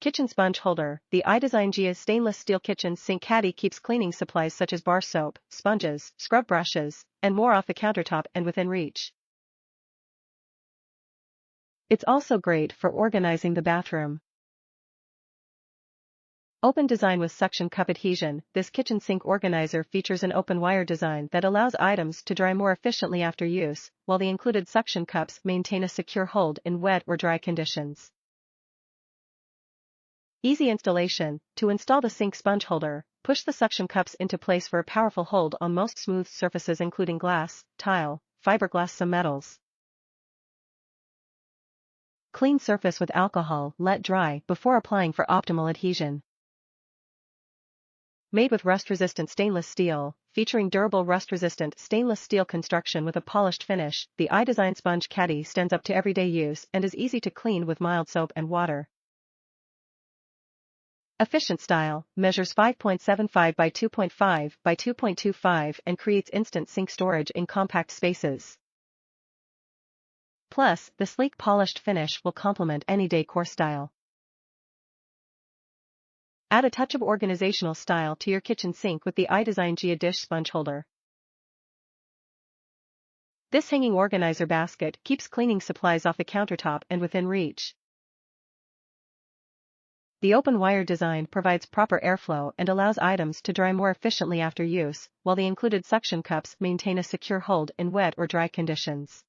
Kitchen sponge holder. The iDesign Gia stainless steel kitchen sink caddy keeps cleaning supplies such as bar soap, sponges, scrub brushes, and more off the countertop and within reach. It's also great for organizing the bathroom. Open design with suction cup adhesion. This kitchen sink organizer features an open wire design that allows items to dry more efficiently after use, while the included suction cups maintain a secure hold in wet or dry conditions. Easy installation. To install the sink sponge holder, push the suction cups into place for a powerful hold on most smooth surfaces including glass, tile, fiberglass, some metals. Clean surface with alcohol, let dry before applying for optimal adhesion. Made with rust-resistant stainless steel, featuring durable rust-resistant stainless steel construction with a polished finish, the iDesign Sponge Caddy stands up to everyday use and is easy to clean with mild soap and water. Efficient style, measures 5.75 by 2.5 by 2.25 and creates instant sink storage in compact spaces. Plus, the sleek polished finish will complement any decor style. Add a touch of organizational style to your kitchen sink with the iDesign Gia dish sponge holder. This hanging organizer basket keeps cleaning supplies off the countertop and within reach. The open wire design provides proper airflow and allows items to dry more efficiently after use, while the included suction cups maintain a secure hold in wet or dry conditions.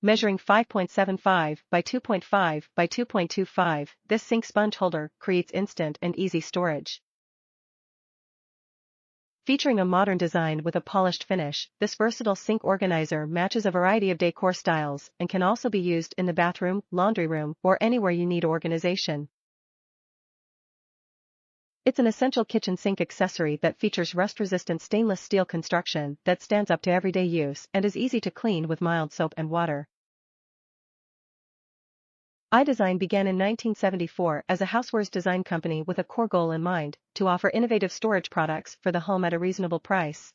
Measuring 5.75 by 2.5 by 2.25, this sink sponge holder creates instant and easy storage. Featuring a modern design with a polished finish, this versatile sink organizer matches a variety of decor styles and can also be used in the bathroom, laundry room, or anywhere you need organization. It's an essential kitchen sink accessory that features rust-resistant stainless steel construction that stands up to everyday use and is easy to clean with mild soap and water. iDesign began in 1974 as a housewares design company with a core goal in mind, to offer innovative storage products for the home at a reasonable price.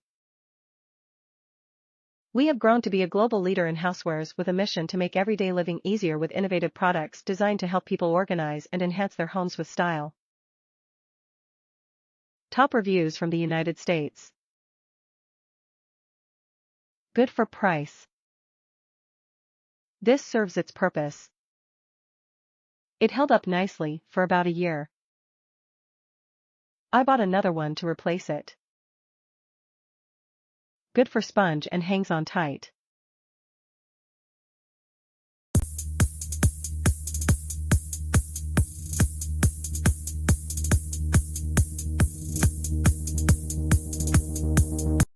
We have grown to be a global leader in housewares with a mission to make everyday living easier with innovative products designed to help people organize and enhance their homes with style. Top reviews from the United States. Good for price. This serves its purpose. It held up nicely for about a year. I bought another one to replace it. Good for sponge and hangs on tight.